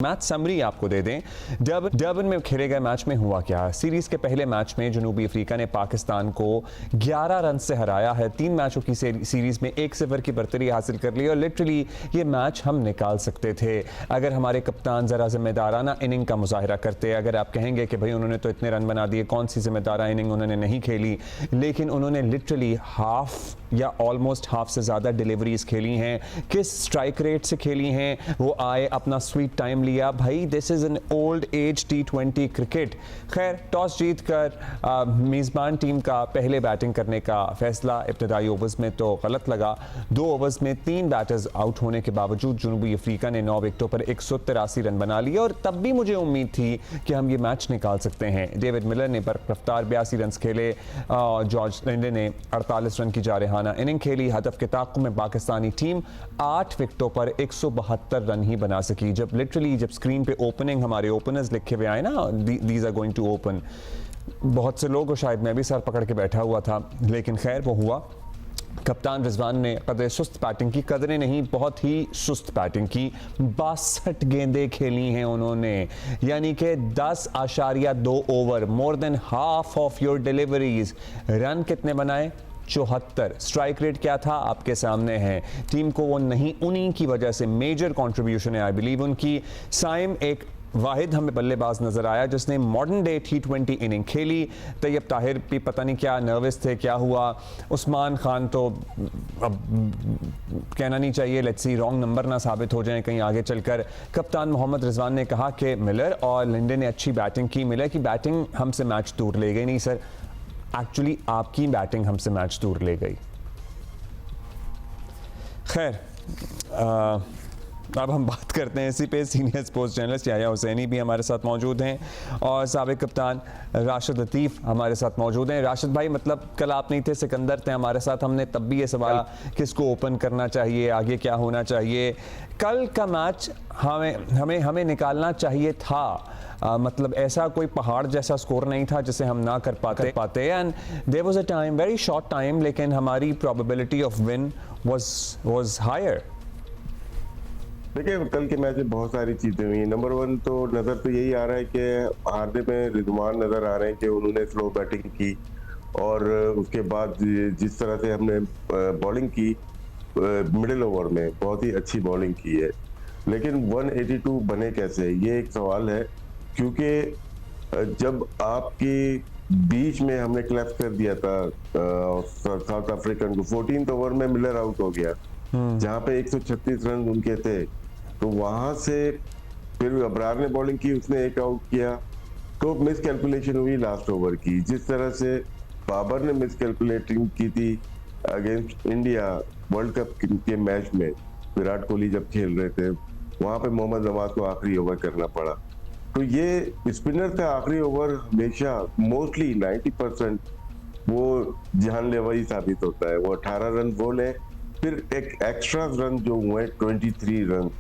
Match summary आपको दे दें। Durban में खेले गए मैच में हुआ क्या। सीरीज के पहले मैच में जनूबी अफ्रीका ने पाकिस्तान को 11 रन से हराया है। 3 मैचों की सीरीज में 1-0 की बर्तरी हासिल कर ली और लिटरली ये मैच हम निकाल सकते थे अगर हमारे कप्तान जरा जिम्मेदाराना इनिंग का मुजाहरा करते। अगर आप कहेंगे कि भाई उन्होंने तो इतने रन बना दिए, कौन सी जिम्मेदाराना इनिंग उन्होंने नहीं खेली, लेकिन उन्होंने लिटरली हाफ या ऑलमोस्ट हाफ से ज़्यादा डिलीवरीज खेली हैं। किस स्ट्राइक रेट से खेली हैं, वो आए अपना स्वीट टाइम लिया। भाई this is an old age T20 cricket. खैर टॉस जीत कर मेज़बान टीम का पहले बैटिंग करने का फैसला इब्तदाई ओवर्स में तो गलत लगा। 2 ओवर्स में 3 बैटर्स आउट होने के बावजूद जनूबी अफ्रीका ने 9 विकेटों पर 183 रन बना लिए और तब भी मुझे उम्मीद थी कि हम ये मैच निकाल सकते हैं। डेविड मिलर ने बरकफ्तार 82 रन खेले। जॉर्ज लिंडे ने 48 रन की जारहाना इनिंग खेली। हदफ के ताक़ुब में पाकिस्तानी टीम 8 विकेटों पर 172 रन ही बना सकी। जब लिटरली जब स्क्रीन पे ओपनिंग हमारे ओपनर्स लिखे हुए आए ना, these are going to open, बहुत से लोग, शायद मैं भी सर पकड़ के बैठा हुआ था, लेकिन खैर वो हुआ। कप्तान रिजवान ने कदर सुस्त बैटिंग की, कदरें नहीं बहुत ही सुस्त बैटिंग की। 62 गेंदें खेली हैं उन्होंने, यानी कि 10.2 over, more than half of your deliveries. Run कितने बनाए? 74। स्ट्राइक रेट क्या था आपके सामने है। टीम को वो नहीं, उन्हीं की वजह से मेजर कंट्रीब्यूशन है आई बिलीव उनकी। साइम एक वाहिद हमें बल्लेबाज नजर आया जिसने मॉडर्न डे T20 इनिंग खेली। तैयब ताहिर भी पता नहीं क्या नर्वस थे, क्या हुआ। उस्मान खान तो अब कहना नहीं चाहिए, लेट्स सी रॉन्ग नंबर ना साबित हो जाए कहीं आगे चलकर। कप्तान मोहम्मद रिजवान ने कहा कि मिलर और लिंडे ने अच्छी बैटिंग की। मिलर की बैटिंग हमसे मैच दूर ले गई। नहीं सर, एक्चुअली आपकी बैटिंग हमसे मैच दूर ले गई। खैर अब हम बात करते हैं इसी पे। सीनियर स्पोर्ट्स जर्नलिस्ट याया हुसैनी भी हमारे साथ मौजूद हैं और साबिक कप्तान राशिद लतीफ़ हमारे साथ मौजूद हैं। राशिद भाई, मतलब कल आप नहीं थे, सिकंदर थे हमारे साथ, हमने तब भी ये सवाल किसको ओपन करना चाहिए, आगे क्या होना चाहिए। कल का मैच हमें निकालना चाहिए था। मतलब ऐसा कोई पहाड़ जैसा स्कोर नहीं था जिसे हम ना कर पाते and there was a time, very short time, लेकिन हमारी probability of win was higher. देखिए कल के मैच में बहुत सारी चीजें हुई। नंबर 1 तो नजर तो यही आ रहा है कि हारने में रिजवान नजर आ रहे हैं कि उन्होंने स्लो बैटिंग की और उसके बाद जिस तरह से हमने बॉलिंग की मिडिल ओवर में बहुत ही अच्छी बॉलिंग की है, लेकिन 182 बने कैसे, ये एक सवाल है। क्योंकि जब आपकी बीच में हमने क्लैप कर दिया था साउथ अफ्रीकन को, 14th ओवर में मिलर आउट हो गया जहां पे 136 रन उनके थे, तो वहां से फिर अबरार ने बॉलिंग की, उसने एक आउट किया, तो मिस कैलकुलेशन हुई लास्ट ओवर की। जिस तरह से बाबर ने मिस कैलकुलेटिंग की थी अगेंस्ट इंडिया वर्ल्ड कप के मैच में, विराट कोहली जब खेल रहे थे, वहां पे मोहम्मद नवाज को आखिरी ओवर करना पड़ा। तो ये स्पिनर का आखिरी ओवर हमेशा मोस्टली 90% वो जानलेवा ही साबित होता है। वो 18 रन वो ले, फिर एक एक्स्ट्रा रन जो हुए 23 रन,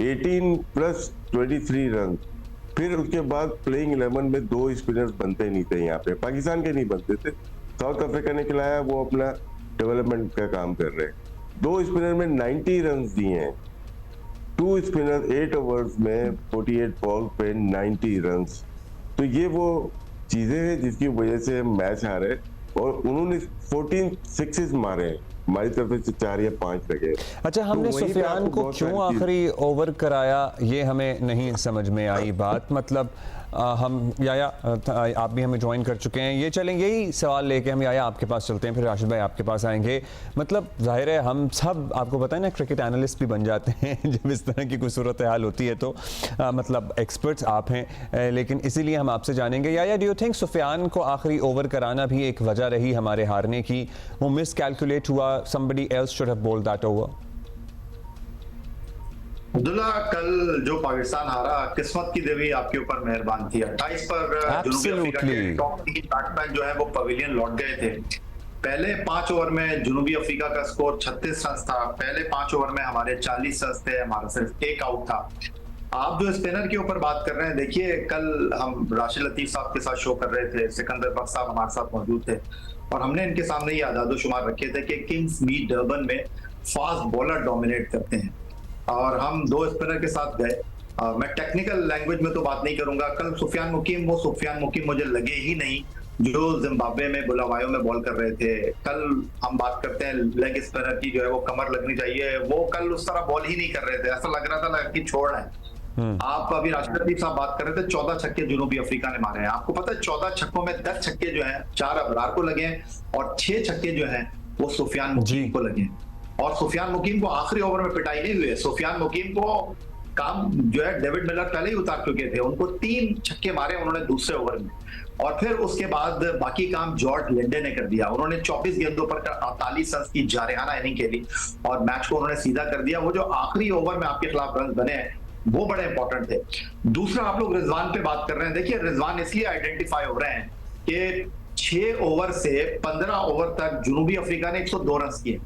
18 प्लस 23 रन, फिर उसके बाद प्लेइंग 11 में 2 स्पिनर्स बनते नहीं थे। यहाँ पे पाकिस्तान के नहीं बनते थे, साउथ अफ्रीका ने खिलाया, वो अपना डेवलपमेंट का काम कर रहे हैं। 2 स्पिनर में 90 रन दिए हैं, 2 स्पिनर 8 ओवर्स में 48 बॉल पे 90 रन। तो ये वो चीजें हैं जिसकी वजह से मैच हारे, और उन्होंने 14 सिक्सेस मारे, हमारी तरफ से 4 या 5 लगे। अच्छा, हमने तो सुफियान को क्यों आखिरी ओवर कराया, ये हमें नहीं समझ में आई बात। मतलब हम याया आप भी हमें ज्वाइन कर चुके हैं, ये चलें यही सवाल लेके हम याया आपके पास चलते हैं, फिर राशिद भाई आपके पास आएंगे। मतलब जाहिर है हम सब, आपको पता है ना, क्रिकेट एनालिस्ट भी बन जाते हैं जब इस तरह की कोई सूरत हाल होती है तो मतलब एक्सपर्ट्स आप हैं, लेकिन इसीलिए हम आपसे जानेंगे। याया, डू यू थिंक सुफियान को आखिरी ओवर कराना भी एक वजह रही हमारे हारने की? वो मिस कैलकुलेट हुआ, somebody else should have bowled that over? Abdullah, कल जो पाकिस्तान हारा, किस्मत की देवी आपके ऊपर मेहरबान थी। 28 पर जनूबी अफ्रीका के टॉप 3 बैट्समैन जो है वो पवेलियन लौट गए थे। पहले 5 ओवर में जनूबी अफ्रीका का स्कोर 36 रन था। पहले 5 ओवर में हमारे 40 रन थे, हमारा सिर्फ 1 आउट था। आप जो स्पिनर के ऊपर बात कर रहे हैं, देखिए कल हम राशिद लतीफ साहब के साथ शो कर रहे थे, सिकंदर बख्श साहब हमारे साथ मौजूद थे और हमने इनके सामने ये आदादो शुमार रखे थे कि किंग्स मीट डर्बन में फास्ट बॉलर डोमिनेट करते हैं, और हम 2 स्पिनर के साथ गए मैं टेक्निकल लैंग्वेज में तो बात नहीं करूंगा। कल सुफियान मुकीम मुझे लगे ही नहीं जो जिम्बाब्वे में बुलावायो में बॉल कर रहे थे। कल हम बात करते हैं लेग स्पिनर की, जो है वो कमर लगनी चाहिए, वो कल उस तरह बॉल ही नहीं कर रहे थे, ऐसा लग रहा था कि छोड़ रहे हैं। आप अभी राष्ट्रपति साहब बात कर रहे थे, 14 छक्के जनूबी अफ्रीका ने मारे हैं। आपको पता है 14 छक्कों में 10 छक्के जो हैं 4 अबरार को लगे हैं और 6 छक्के जो हैं वो सुफियान मुकीम को लगे हैं। और सुफियान मुकीम को आखिरी ओवर में पिटाई नहीं हुई है। सुफियान मुकीम को काम जो है डेविड मिलर पहले ही उतार चुके थे, उनको 3 छक्के मारे उन्होंने दूसरे ओवर में, और फिर उसके बाद बाकी काम जॉर्ज लिंडे ने कर दिया। उन्होंने 24 गेंदों पर 48 रन की जारहाना इनिंग खेली और मैच को उन्होंने सीधा कर दिया। वो जो आखिरी ओवर में आपके खिलाफ रन बने हैं वो बड़े इंपॉर्टेंट थे। दूसरा, आप लोग रिजवान पे बात कर रहे हैं, देखिए रिजवान इसलिए आइडेंटिफाई हो रहे हैं कि 6 ओवर से 15 ओवर तक जनूबी अफ्रीका ने 102 रन किए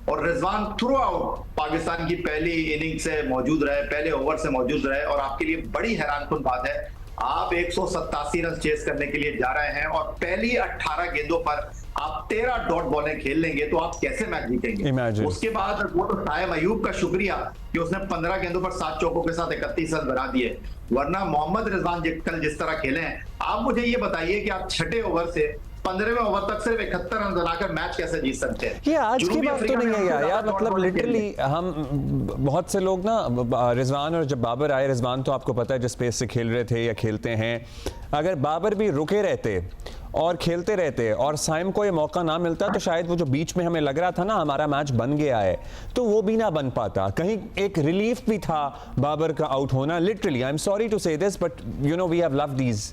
और रिजवान थ्रू आउट पाकिस्तान की पहली इनिंग से मौजूद रहे, पहले ओवर से मौजूद रहे। और आपके लिए बड़ी हैरानकुन बात है, आप 187 रन चेस करने के लिए जा रहे हैं और पहली 18 गेंदों पर आप 13 डॉट बॉलें खेल लेंगे तो आप कैसे मैच जीतेंगे। उसके बाद वो तो साइम अयूब का शुक्रिया कि उसने 15 गेंदों पर 7 चौकों के साथ 31 रन बना दिए, वरना मोहम्मद रिजवान कल जिस तरह खेले हैं, आप मुझे ये बताइए कि आप 6ठे ओवर से 15वें ओवर तक सिर्फ 71 रन बनाकर मैच कैसे जीत सकते हैं। ये आज की बात तो नहीं है यार, मतलब लिटरली हम बहुत से लोग ना, रिजवान और जब बाबर आए, रिजवान तो आपको पता है जिस पेस से खेल रहे थे या खेलते हैं, अगर बाबर भी रुके रहते और खेलते रहते और साइम को ये मौका ना मिलता तो शायद वो जो बीच में हमें लग रहा था ना हमारा मैच बन गया है, तो वो भी ना बन पाता। कहीं एक रिलीफ भी था बाबर का आउट होना। Literally I am sorry to say this but you know we have loved these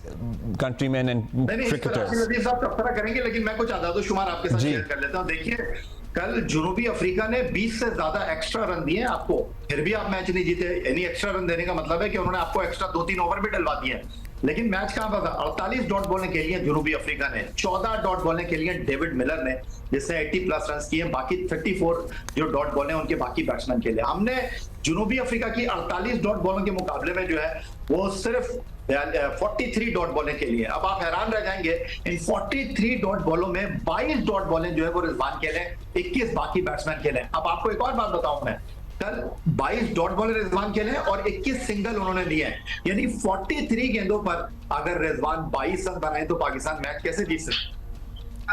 countrymen and cricketers. आप कब तरह करेंगे, लेकिन मैं कुछ आदाद-ओ-शुमार आपके साथ शेयर कर लेता हूं। देखिए कल जनूबी अफ्रीका ने 20 से ज्यादा एक्स्ट्रा रन दिए आपको, फिर भी आप मैच नहीं जीते। यानी एक्स्ट्रा रन देने का मतलब है कि उन्होंने आपको एक्स्ट्रा 2-3 ओवर भी डलवा दिए, लेकिन मैच कहां पर था। 48 डॉट बॉलें खेली हैं जनूबी अफ्रीका ने, 14 डॉट बॉलें खेली हैं डेविड मिलर ने जिसने 80+ रन किए हैं, बाकी 34 जो डॉट बॉलें उनके बाकी बैट्समैन खेले। हमने जनूबी अफ्रीका की 48 डॉट बॉलों के मुकाबले में जो है वो सिर्फ 43 डॉट बॉलें खेली हैं। अब आप हैरान रह जाएंगे, इन 43 डॉट बॉलों में 22 डॉट बॉलें जो है वो रिजवान खेले, 21 बाकी बैट्समैन खेले। अब आपको एक और बात बताऊं मैं, कल 22 डॉट बॉल रिजवान खेले और 21 सिंगल उन्होंने लिए हैं, यानी 43 गेंदों पर अगर रिजवान 22 रन बनाए तो पाकिस्तान मैच कैसे जीत सकता।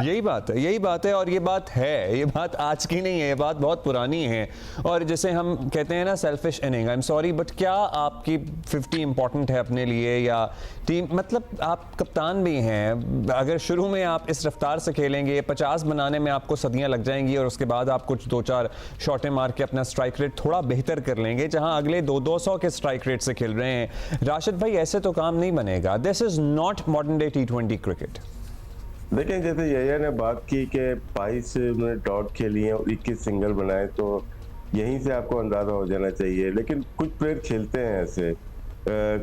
यही बात है और ये बात है, ये बात आज की नहीं है, ये बात बहुत पुरानी है। और जैसे हम कहते हैं ना selfish inning, I am sorry but क्या आपकी 50 इंपॉर्टेंट है अपने लिए या टीम, मतलब आप कप्तान भी हैं, अगर शुरू में आप इस रफ्तार से खेलेंगे 50 बनाने में आपको सदियां लग जाएंगी और उसके बाद आप कुछ 2-4 शॉटें मार के अपना स्ट्राइक रेट थोड़ा बेहतर कर लेंगे, जहां अगले 200 के स्ट्राइक रेट से खेल रहे हैं। राशिद भाई ऐसे तो काम नहीं बनेगा, this is not modern day T20 cricket. देखें जैसे यहिया ने बात की कि 22 उन्होंने डॉट खेली हैं और 21 सिंगल बनाए, तो यहीं से आपको अंदाजा हो जाना चाहिए। लेकिन कुछ प्लेयर खेलते हैं ऐसे,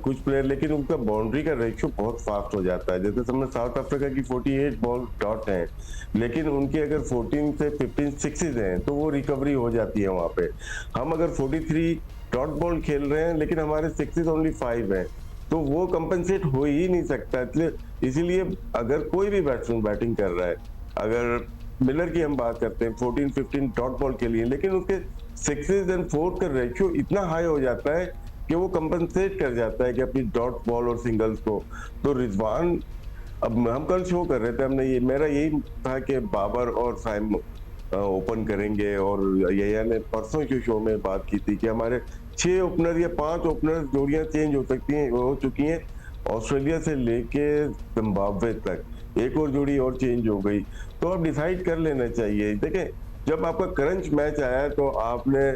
कुछ प्लेयर, लेकिन उनका बाउंड्री का रेशियो बहुत फास्ट हो जाता है। जैसे समझ साउथ अफ्रीका की 48 बॉल डॉट हैं, लेकिन उनकी अगर 14 से 15 सिक्सेज हैं तो वो रिकवरी हो जाती है वहाँ पे। हम अगर 43 डॉट बॉल खेल रहे हैं लेकिन हमारे सिक्सेज ओनली 5 हैं, तो वो कंपनसेट हो ही नहीं सकता। इसीलिए अगर कोई भी बैट्समैन बैटिंग कर रहा है, अगर मिलर की हम बात करते हैं 14-15 डॉट बॉल के लिए, लेकिन उसके सिक्सेज एंड फोर्थ का रेशियो इतना हाई हो जाता है कि वो कंपनसेट कर जाता है कि अपनी डॉट बॉल और सिंगल्स को। तो रिजवान, अब हम कल शो कर रहे थे, हमने ये, मेरा यही था कि बाबर और साइम ओपन करेंगे, और यहिया ने परसों के शो में बात की थी कि हमारे 6 ओपनर या 5 ओपनर जोड़ियां चेंज हो सकती हैं, हो चुकी हैं। ऑस्ट्रेलिया से लेके जिम्बाब्वे तक एक और जोड़ी और चेंज हो गई, तो अब डिसाइड कर लेना चाहिए। देखें जब आपका क्रंच मैच आया तो आपने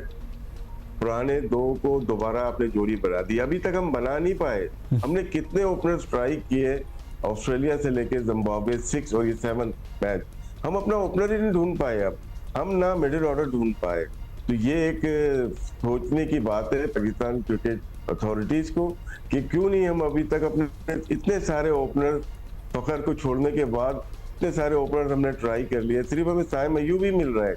पुराने 2 को दोबारा आपने जोड़ी बना दी, अभी तक हम बना नहीं पाए। हमने कितने ओपनर स्ट्राइक किए ऑस्ट्रेलिया से लेके जिम्बाब्वे 6 और ये 7 मैच, हम अपना ओपनर ही नहीं ढूंढ पाए, अब हम ना मिडिल ऑर्डर ढूंढ पाए। तो ये एक सोचने की बात है पाकिस्तान क्रिकेट अथॉरिटीज को कि क्यों नहीं हम अभी तक अपने इतने सारे ओपनर, फखर को छोड़ने के बाद इतने सारे ओपनर हमने ट्राई कर लिए, सिर्फ हमें साइम अयूब ही मिल रहा है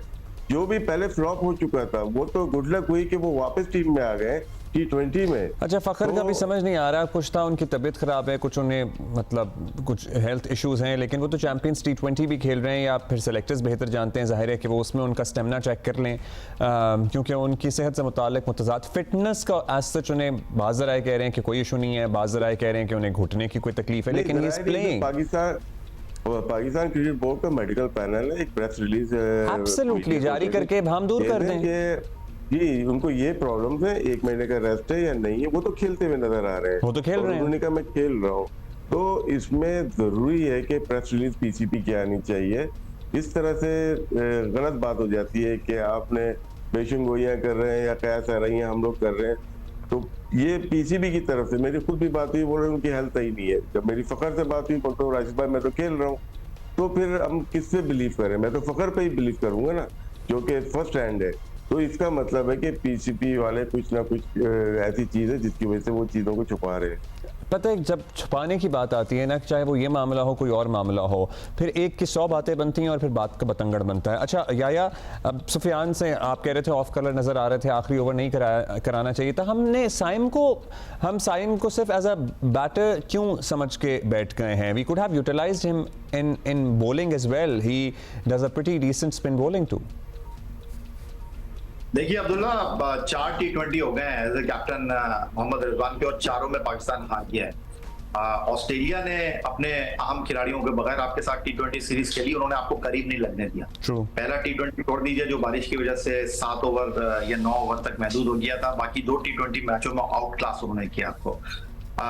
जो भी पहले फ्लॉप हो चुका था। वो तो गुड लक हुई कि वो वापस टीम में आ गए, T20 में। अच्छा, फखर का भी समझ नहीं आ रहा, कुछ था उनकी तबीयत खराब है, कुछ उन्हें मतलब कुछ हेल्थ इश्यूज हैं, लेकिन वो तो चैंपियंस T20 भी खेल रहे हैं, या फिर सेलेक्टर्स बेहतर जानते हैं, जाहिर है कि वो उसमें उनका स्टेमिना चेक कर लें, क्योंकि उनकी सेहत से मुतालिक मुतज़ाद फिटनेस का एज सच उन्हें बाज़ राय कह रहे हैं कि कोई इशू नहीं है, बाज़ राय कह रहे हैं कि उन्हें घुटने की कोई तकलीफ है, लेकिन he is playing. Pakistan cricket board का मेडिकल पैनल है, एक प्रेस रिलीज एब्सोल्युटली जारी करके हम दूर कर दें जी, उनको ये प्रॉब्लम है, 1 महीने का रेस्ट है या नहीं है, वो तो खेलते हुए नजर आ रहे हैं, वो तो खेल रहे हैं, उन्होंने कहा मैं खेल रहा हूँ। तो इसमें जरूरी है कि प्रेस रिलीज पीसीबी की आनी चाहिए। इस तरह से गलत बात हो जाती है कि आपने पेशेंगोइयां कर रहे हैं या कयास आ रही हैं, हम लोग कर रहे हैं, तो ये पीसीबी की तरफ से मेरी खुद भी बात हुई, बोल रहे उनकी हेल्थ सही नहीं है। जब मेरी फखर से बात हुई, बोलते राशिद भाई मैं तो खेल रहा हूँ, तो फिर हम किस पे बिलीव करें? मैं तो फखर पे ही बिलीव करूंगा ना, जो कि फर्स्ट हैंड है। तो इसका मतलब है कि पीसीबी वाले कुछ ना कुछ ऐसी चीज है जिसकी वजह से वो चीजों को छुपा रहे हैं। पता है, जब छुपाने की बात आती है ना, चाहे वो ये मामला हो कोई और मामला हो, फिर एक की 100 बातें बनती हैं और फिर बात का बतंगड़ बनता है। अच्छा याया, अब सुफियान से आप कह रहे थे ऑफ कलर नजर आ रहे थे, आखिरी ओवर नहीं कराना चाहिए था। हम साइम को सिर्फ एज अ बैटर क्यों समझ के बैठ गए हैं? We could have utilised him in bowling as well, he does a pretty decent spin bowling too. देखिए अब्दुल्ला, 4 T20 हो गए हैं as a captain Mohammad Rizwan के, और चारों में पाकिस्तान हार गया है। ऑस्ट्रेलिया ने अपने अहम खिलाड़ियों के बगैर आपके साथ T20 सीरीज खेली, उन्होंने आपको करीब नहीं लगने दिया। पहला T20 छोड़ दीजिए जो बारिश की वजह से 7 ओवर या 9 ओवर तक महदूद हो गया था, बाकी 2 T20 मैचों में आउट क्लास उन्होंने किया आपको।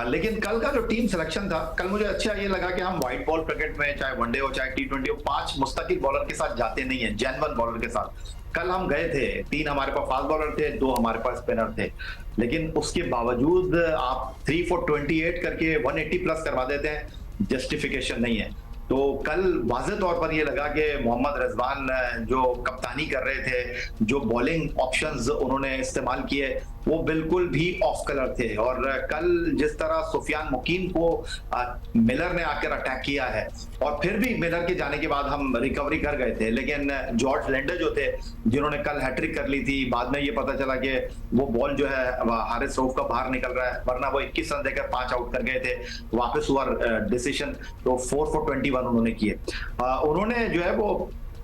लेकिन कल का जो टीम सिलेक्शन था, कल मुझे अच्छा ये लगा कि हम व्हाइट बॉल क्रिकेट में चाहे वनडे हो चाहे T20 हो, 5 मुस्तकिल बॉलर के साथ जाते नहीं है, जेन्युइन बॉलर के साथ। कल हम गए थे, 3 हमारे पास फास्ट बॉलर थे, 2 हमारे पास स्पिनर थे, लेकिन उसके बावजूद आप 3 for 28 करके 180 प्लस करवा देते हैं, जस्टिफिकेशन नहीं है। तो कल वाज़े तौर पर ये लगा कि मोहम्मद रिजवान जो कप्तानी कर रहे थे, जो बॉलिंग ऑप्शंस उन्होंने इस्तेमाल किए, वो बिल्कुल भी ऑफ कलर थे। और कल जिस तरह सुफियान मुकीम को मिलर ने आकर अटैक किया है, और फिर भी मिलर के जाने के बाद हम रिकवरी कर गए थे, लेकिन जॉर्ज लेंडर जो थे जिन्होंने कल हैट्रिक कर ली थी, बाद में ये पता चला कि वो बॉल जो है हारिस रऊफ का बाहर निकल रहा है, वरना वो 21 रन देकर 5 आउट कर गए थे। वापस हुआ डिसीजन, तो 4 for 21 उन्होंने किए। उन्होंने जो है वो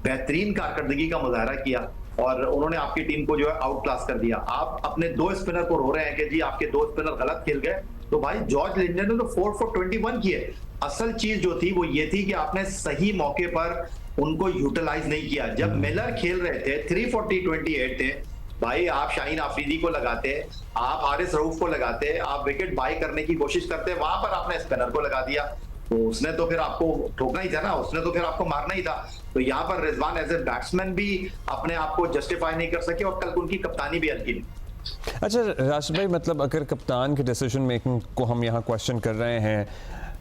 बेहतरीन कारकर्दगी का मुजाहरा किया और उन्होंने आपकी टीम को जो है आउट क्लास कर दिया। आप अपने 2 स्पिनर को रो रहे हैं कि जी आपके 2 स्पिनर गलत खेल गए, तो भाई जॉर्ज लिंडर ने तो 4 for 21 किए। असल चीज जो थी वो ये थी कि आपने सही मौके पर उनको यूटिलाइज नहीं किया। जब मिलर खेल रहे थे 3 for T28 थे, भाई आप शाहीन आफरीदी को लगाते, आप हारिस रऊफ को लगाते, आप विकेट बाई करने की कोशिश करते, वहां पर आपने स्पिनर को लगा दिया, तो उसने तो फिर आपको ठोकना ही था ना, उसने तो फिर आपको मारना ही था। तो यहाँ पर रिजवान एज ए बैट्समैन भी अपने आप को जस्टिफाई नहीं कर सके, और कल उनकी कप्तानी भी हल्की नहीं। अच्छा राशिद भाई, मतलब अगर कप्तान के डिसीजन मेकिंग को हम यहाँ क्वेश्चन कर रहे हैं,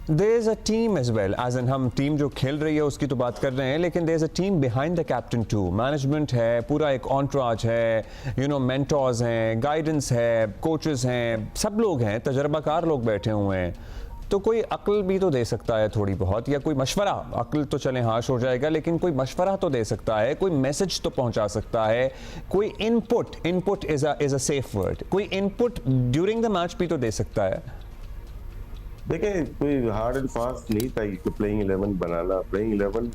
there is a team as well, as an हम टीम जो खेल रही है उसकी तो बात कर रहे हैं, लेकिन there is a team behind the captain too. Management है, पूरा एक ऑन्ट्राज है, मेंटोर्स हैं, गाइडेंस है, कोचेस हैं, सब लोग हैं, तजर्बाकार लोग बैठे हुए हैं। तो कोई अक्ल भी तो दे सकता है थोड़ी बहुत, या कोई मशवरा, अक्ल तो चले हाश हो जाएगा, लेकिन कोई मशवरा तो दे सकता है, कोई मैसेज तो पहुंचा सकता है, कोई input is a safe word, कोई इनपुट ड्यूरिंग द मैच भी तो दे सकता है। देखिए कोई हार्ड एंड फास्ट नहीं था कि प्लेइंग 11 बनाना। प्लेइंग 11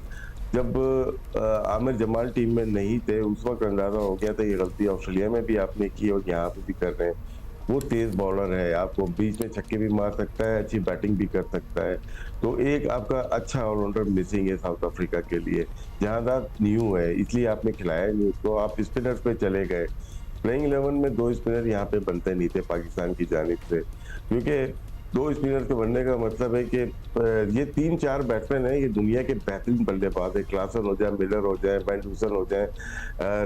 जब आमिर जमाल टीम में नहीं थे, उस वक्त अंदाजा हो गया था ये गलती ऑस्ट्रेलिया में भी आपने की और यहाँ पे भी कर रहे हैं। वो तेज बॉलर है, आपको बीच में छक्के भी मार सकता है, अच्छी बैटिंग भी कर सकता है। तो एक आपका अच्छा ऑलराउंडर मिसिंग है साउथ अफ्रीका के लिए, जहां न्यू है, इसलिए आपने खिलाया नहीं उसको, आप स्पिनर्स पे चले गए। प्लेइंग 11 में 2 स्पिनर यहाँ पे बनते नहीं थे पाकिस्तान की जानिब से, क्योंकि 2 स्पिनर के बनने का मतलब है कि ये 3-4 बैट्समैन है, ये दुनिया के बेहतरीन बल्लेबाज है, क्लासन हो जाए, मिलर हो जाए, वैन डूसन हो जाए,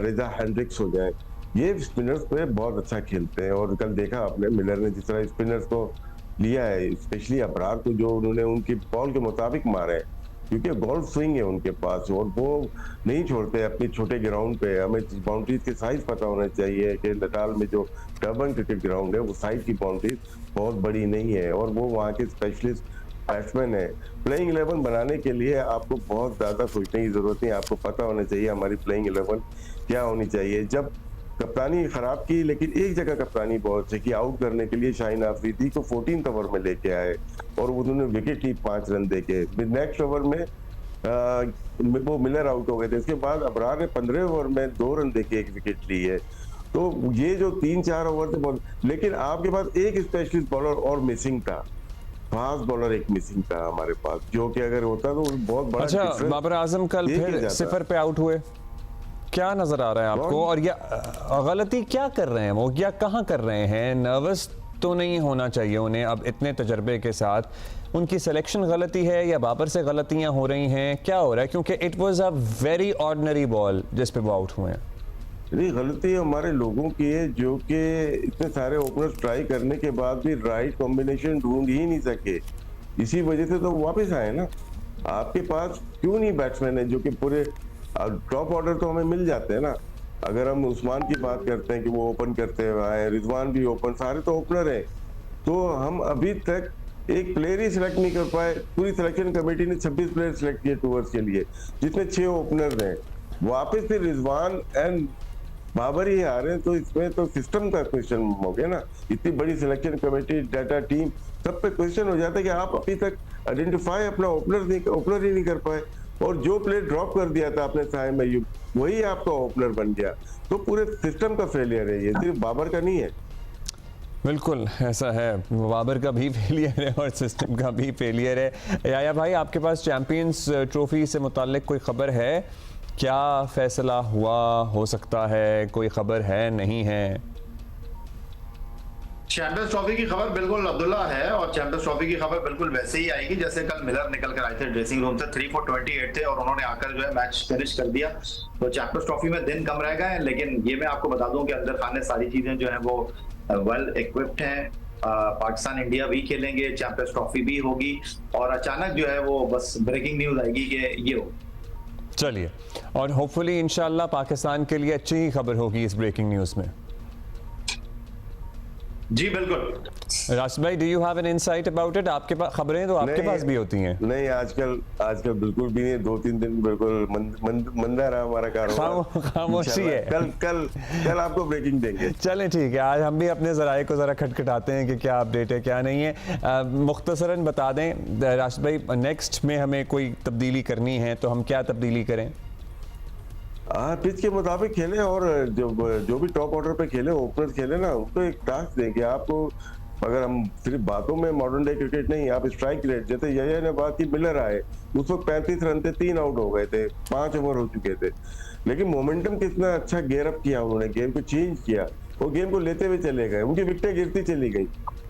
रेजा हेंड्रिक्स हो जाए, ये स्पिनर्स पे बहुत अच्छा खेलते हैं। और कल देखा आपने मिलर ने जिस तरह स्पिनर्स को लिया है, स्पेशली अबरार को, जो उन्होंने उनकी बॉल के मुताबिक मारे हैं, क्योंकि गोल्फ स्विंग है उनके पास और वो नहीं छोड़ते अपने छोटे ग्राउंड पे। हमें बाउंड्रीज के साइज पता होना चाहिए कि नटाल में जो टर्बन क्रिकेट ग्राउंड है वो साइज की बाउंड्रीज बहुत बड़ी नहीं है, और वो वहाँ के स्पेशलिस्ट बैट्समैन है। प्लेइंग 11 बनाने के लिए आपको बहुत ज्यादा सोचने की जरूरत नहीं, आपको पता होना चाहिए हमारी प्लेइंग 11 क्या होनी चाहिए। जब कप्तानी खराब की, लेकिन एक जगह कप्तानी बहुत से कि आउट करने के लिए शाहीन आफरीदी को 14 ओवर में लेके आए और उन्होंने विकेट ली 5 रन देके। नेक्स्ट ओवर में वो मिलर आउट हो गए थे। इसके बाद अबरार ने 15 ओवर में 2 रन देके एक विकेट ली है। तो ये जो 3-4 ओवर थे बहुत, लेकिन आपके पास एक स्पेशलिस्ट बॉलर और मिसिंग था, फास्ट बॉलर एक मिसिंग था हमारे पास, जो कि अगर होता तो बहुत बड़ा। अच्छा, बाबर आजम कल फिर सिफर पे आउट हुए, क्या नजर आ रहा है आपको? और या गलती क्या कर रहे हैं वो, या कहाँ कर रहे हैं? नर्वस तो नहीं होना चाहिए उन्हें अब इतने तजर्बे के साथ? उनकी सिलेक्शन गलती है या बाबर से गलतियां हो रही हैं, क्या हो रहा है? क्योंकि it was a very ordinary ball जिस पे वो आउट हुए हैं। नहीं, गलती हमारे लोगों की है जो कि इतने सारे ओपनर्स ट्राई करने के बाद भी राइट कॉम्बिनेशन ढूंढ ही नहीं सके। इसी वजह से तो वापस आए ना। आपके पास क्यों नहीं बैट्समैन है जो कि पूरे टॉप ऑर्डर तो हमें मिल जाते हैं ना। अगर हम उस्मान की बात करते हैं कि वो ओपन करते हुए आए, रिजवान भी ओपन, सारे तो ओपनर है। तो हम अभी तक एक प्लेयर ही सिलेक्ट नहीं कर पाए। पूरी सिलेक्शन कमेटी ने 26 प्लेयर सिलेक्ट किए टूर्स के लिए, जिसमें 6 ओपनर हैं। वापस से रिजवान एंड बाबर ही आ रहे हैं, तो इसमें तो सिस्टम का क्वेश्चन हो गया ना। इतनी बड़ी सिलेक्शन कमेटी, डाटा टीम, सब पे क्वेश्चन हो जाता है कि आप अभी तक आइडेंटिफाई अपना ओपनर ही नहीं कर पाए। और जो प्लेयर ड्रॉप कर दिया था आपने साइम अय्यूब, वही आपका ओपनर बन गया। तो पूरे सिस्टम का फेलियर है ये, सिर्फ बाबर का नहीं है। बिल्कुल ऐसा है, बाबर का भी फेलियर है और सिस्टम का भी फेलियर है। याया भाई, आपके पास चैंपियंस ट्रॉफी से मुताल्लिक कोई खबर है? क्या फैसला हुआ हो सकता है? कोई खबर है, नहीं है? चैंपियंस ट्रॉफी की खबर बिल्कुल अब्दुल्ला है, और चैंपियंस ट्रॉफी की खबर बिल्कुल वैसे ही आएगी जैसे कल मिलर निकल कर आए थे ड्रेसिंग रूम से। 3 for 28 थे और उन्होंने आकर जो है मैच फिनिश कर दिया। तो चैंपियंस ट्रॉफी में दिन कम रह गए, लेकिन ये मैं आपको बता दूं कि अंदर खाने सारी चीजें जो है वो वेल इक्विप्ड हैं। पाकिस्तान इंडिया भी खेलेंगे, चैंपियंस ट्रॉफी भी होगी, और अचानक जो है वो बस ब्रेकिंग न्यूज आएगी कि ये हो। चलिए, और होपफुली इंशाल्लाह पाकिस्तान के लिए अच्छी ही खबर होगी इस ब्रेकिंग न्यूज़ में। जी बिल्कुल। राशिद भाई, do you have an insight about it? आपके पास खबरें तो आपके पास भी होती हैं। नहीं, आजकल बिल्कुल भी नहीं। 2-3 दिन बिल्कुल मंदा रहा हमारा कारोबार। खामोशी है। कल आपको ब्रेकिंग देंगे। चलें, ठीक है। आज हम भी अपने ज़राए को ज़रा खटखटाते हैं कि क्या अपडेट है, क्या नहीं है। मुख्तसरन बता दें राशिद भाई, नेक्स्ट में हमें कोई तब्दीली करनी है तो हम क्या तब्दीली करें? पिच के मुताबिक खेले, और जो भी टॉप ऑर्डर पे खेले, ओपनर खेले ना, उनको एक टास्क देंगे। आपको अगर हम सिर्फ बातों में मॉडर्न डे क्रिकेट नहीं, आप स्ट्राइक रेट, जैसे यही ने बात की, मिलर आए उस वक्त 35 रन थे, 3 आउट हो गए थे, 5 ओवर हो चुके थे, लेकिन मोमेंटम कितना अच्छा गेयर अप किया उन्होंने, गेम को चेंज किया, वो गेम को लेते हुए चले गए, उनकी विकेटें गिरती चली गई,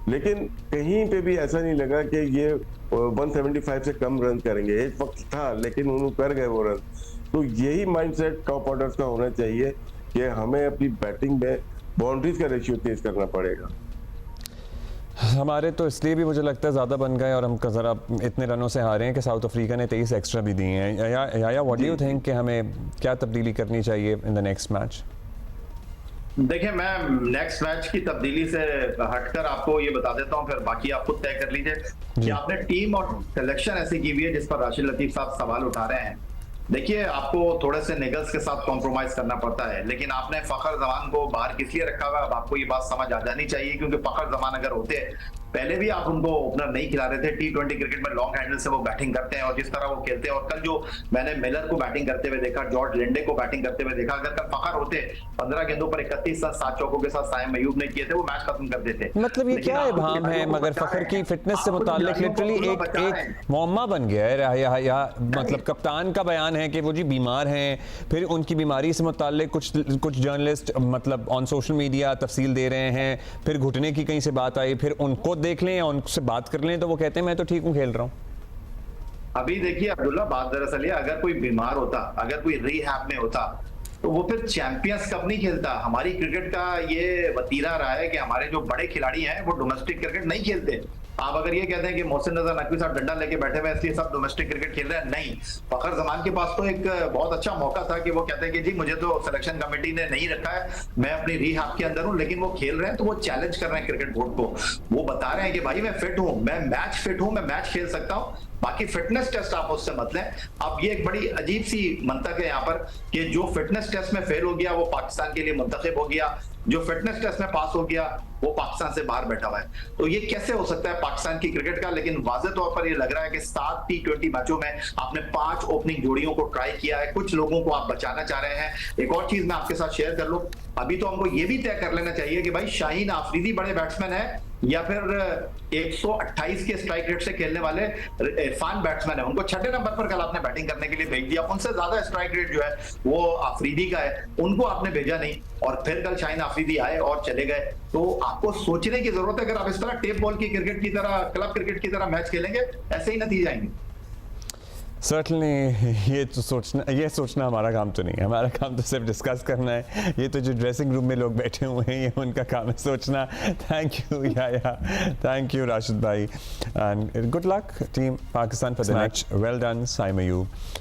लेकिन कहीं पे भी ऐसा नहीं लगा कि ये 175 से कम रन करेंगे। एक वक्त था, लेकिन उन्होंने कर गए वो रन। तो यही माइंडसेट टॉप ऑर्डर्स का होना चाहिए कि हमें अपनी बैटिंग में बाउंड्रीज का रेशियो तेज करना पड़ेगा। हमारे तो इसलिए भी मुझे लगता है ज़्यादा बन गए और हम ज़रा इतने रनों से हारे हैं कि साउथ अफ्रीका ने 23 एक्स्ट्रा भी दिए हैं। या व्हाट डू यू थिंक कि हमें क्या तब्दीली करनी चाहिए इन द नेक्स्ट मैच? देखिए, मैं नेक्स्ट मैच की तब्दीली से हटकर आपको ये बता देता हूं, फिर बाकी आप खुद तय कर लीजिए कि आपने टीम और सिलेक्शन ऐसी की हुई है जिस पर राशिद लतीफ साहब सवाल उठा रहे हैं। देखिए, आपको थोड़े से निगल्स के साथ कॉम्प्रोमाइज करना पड़ता है, लेकिन आपने फखर जमान को बाहर किस लिए रखा हुआ? अब आपको ये बात समझ आ जानी चाहिए, क्योंकि फखर जमान अगर होते, पहले भी आप उनको ओपनर नहीं खिला रहे थे। T20 क्रिकेट में लॉन्ग हैंडल से वो बैटिंग करते हैं और जिस तरह वो खेलते हैं, और कल जो मैंने मिलर को बैटिंग करते हुए देखा, जॉर्ज लिंडे को बैटिंग करते हुए देखा, अगर कल फखर होते 15 गेंदों पर 31 रन 7 चौकों के साथ साइम अय्यूब ने किए थे, वो मैच खत्म कर देते। मतलब ये क्या इबाम है? मगर फखर की फिटनेस से मुताल्लिक लिटरली एक मुअम्मा बन गया है। या मतलब कप्तान का बयान है कि वो जी बीमार हैं, फिर उनकी बीमारी से मुताल्लिक कुछ जर्नलिस्ट मतलब ऑन सोशल मीडिया तफसील दे रहे हैं, फिर घुटने की कहीं से बात आई, फिर उनको देख लें या उनसे बात कर लें तो वो कहते हैं मैं तो ठीक हूँ, खेल रहा हूँ। अभी देखिए अब्दुल्ला, बात दरअसल ये, अगर कोई बीमार होता, अगर कोई रिहैब में होता, तो वो फिर चैंपियंस कप नहीं खेलता। हमारी क्रिकेट का ये वतीरा रहा है कि हमारे जो बड़े खिलाड़ी हैं वो डोमेस्टिक क्रिकेट नहीं खेलते। आप अगर ये कहते हैं कि मोहसिन नजर नकवी साहब डंडा लेके बैठे हुए इसलिए सब डोमेस्टिक क्रिकेट खेल रहे हैं, नहीं। फखर जमान के पास तो एक बहुत अच्छा मौका था कि वो कहते हैं कि जी मुझे तो सिलेक्शन कमेटी ने नहीं रखा है, मैं अपनी रिहैब के अंदर हूं, लेकिन वो खेल रहे हैं तो वो चैलेंज कर रहे हैं क्रिकेट बोर्ड को। वो बता रहे हैं कि भाई मैं फिट हूं, मैं मैच फिट हूं, मैं मैच खेल सकता हूं, बाकी फिटनेस टेस्ट आप उससे मत लें। अब ये एक बड़ी अजीब सी मंतक है यहाँ पर कि जो फिटनेस टेस्ट में फेल हो गया वो पाकिस्तान के लिए मुंतखब हो गया, जो फिटनेस टेस्ट में पास हो गया वो पाकिस्तान से बाहर बैठा हुआ है। तो ये कैसे हो सकता है पाकिस्तान की क्रिकेट का? लेकिन वाज़ेह तौर पर ये लग रहा है कि 7 T20 मैचों में आपने 5 ओपनिंग जोड़ियों को ट्राई किया है, कुछ लोगों को आप बचाना चाह रहे हैं। एक और चीज मैं आपके साथ शेयर कर लूं, अभी तो हमको ये भी तय कर लेना चाहिए कि भाई शाहीन आफरीदी बड़े बैट्समैन है या फिर 128 के स्ट्राइक रेट से खेलने वाले इरफान बैट्समैन है। उनको 6 नंबर पर कल आपने बैटिंग करने के लिए भेज दिया, उनसे ज्यादा स्ट्राइक रेट जो है वो आफरीदी का है, उनको आपने भेजा नहीं, और फिर कल शाहीन आफरीदी आए और चले गए। तो आपको सोचने की जरूरत है, अगर आप इस तरह टेप बॉल की क्रिकेट की तरह, क्लब क्रिकेट की तरह मैच खेलेंगे, ऐसे ही नतीजे आएंगे। सर्टनली ये सोचना हमारा काम तो नहीं है, हमारा काम तो सिर्फ डिस्कस करना है। ये तो जो ड्रेसिंग रूम में लोग बैठे हुए हैं ये उनका काम है सोचना। थैंक यू या थैंक यू राशिद भाई and good luck team Pakistan for the match. Well done साइमयू।